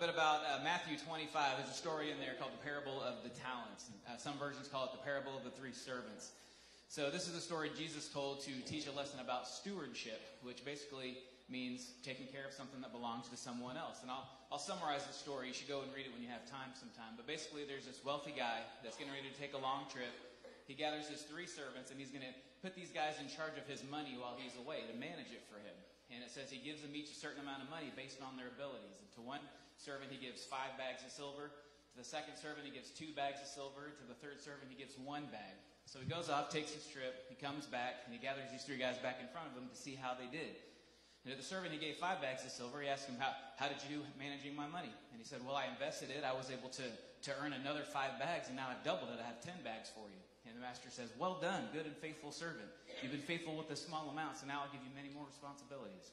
bit about Matthew 25. There's a story in there called the parable of the talents. Some versions call it the parable of the three servants. So this is a story Jesus told to teach a lesson about stewardship, which basically means taking care of something that belongs to someone else. And I'll summarize the story. You should go and read it when you have time sometime. But basically there's this wealthy guy that's getting ready to take a long trip. He gathers his three servants, and he's going to put these guys in charge of his money while he's away to manage it for him. And it says he gives them each a certain amount of money based on their abilities. And to one servant, he gives 5 bags of silver. To the second servant, he gives 2 bags of silver. To the third servant, he gives 1 bag. So he goes off, takes his trip. He comes back, and he gathers these 3 guys back in front of him to see how they did. And to the servant, he gave 5 bags of silver. He asked him, how did you do managing my money? And he said, well, I invested it. I was able to earn another 5 bags, and now I've doubled it. I have 10 bags for you. And the master says, well done, good and faithful servant. You've been faithful with the small amounts, and now I'll give you many more responsibilities.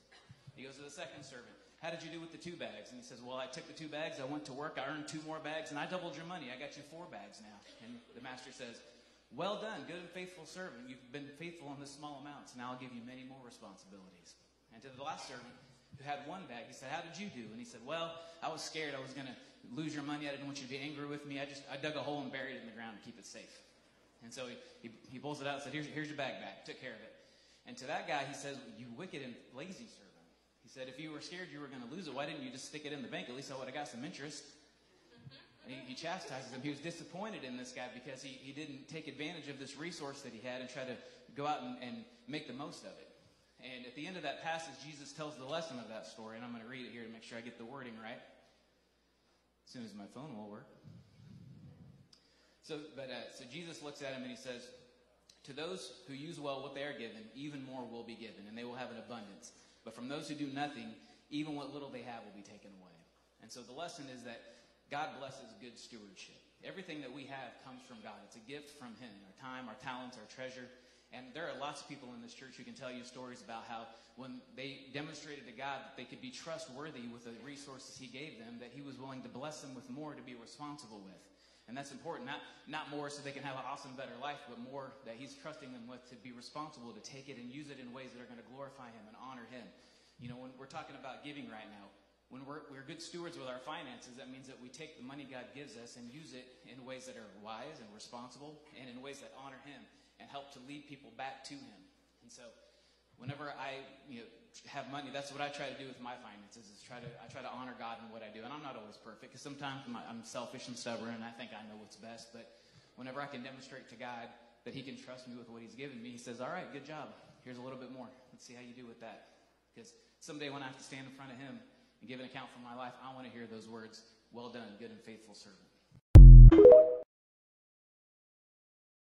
He goes to the second servant. How did you do with the 2 bags? And he says, well, I took the 2 bags, I went to work, I earned 2 more bags, and I doubled your money. I got you 4 bags now. And the master says, well done, good and faithful servant. You've been faithful in the small amounts, and now I'll give you many more responsibilities. And to the last servant, who had 1 bag, he said, how did you do? And he said, well, I was scared I was going to lose your money. I didn't want you to be angry with me. I dug a hole and buried it in the ground to keep it safe. And so he pulls it out and said, here's your bag back. Took care of it. And to that guy, he says, you wicked and lazy servant. He said, if you were scared you were going to lose it, why didn't you just stick it in the bank? At least I would have got some interest. And he chastises him. He was disappointed in this guy because he didn't take advantage of this resource that he had and try to go out and make the most of it. And at the end of that passage, Jesus tells the lesson of that story. And I'm going to read it here to make sure I get the wording right. As soon as my phone will work. So Jesus looks at him and he says, to those who use well what they are given, even more will be given, and they will have an abundance. But from those who do nothing, even what little they have will be taken away. And so the lesson is that God blesses good stewardship. Everything that we have comes from God. It's a gift from Him. Our time, our talents, our treasure. And there are lots of people in this church who can tell you stories about how when they demonstrated to God that they could be trustworthy with the resources He gave them, that He was willing to bless them with more to be responsible with. And that's important. Not more so they can have an awesome, better life, but more that He's trusting them with to be responsible, to take it and use it in ways that are going to glorify Him and honor Him. You know, when we're talking about giving right now, when we're good stewards with our finances, that means that we take the money God gives us and use it in ways that are wise and responsible and in ways that honor Him and help to lead people back to Him. And so whenever I have money, that's what I try to do with my finances, is I try to honor God in what I do. And I'm not always perfect, because sometimes I'm selfish and stubborn, and I think I know what's best. But whenever I can demonstrate to God that He can trust me with what He's given me, He says, all right, good job. Here's a little bit more. Let's see how you do with that. Because someday when I have to stand in front of Him and give an account for my life, I want to hear those words, well done, good and faithful servant.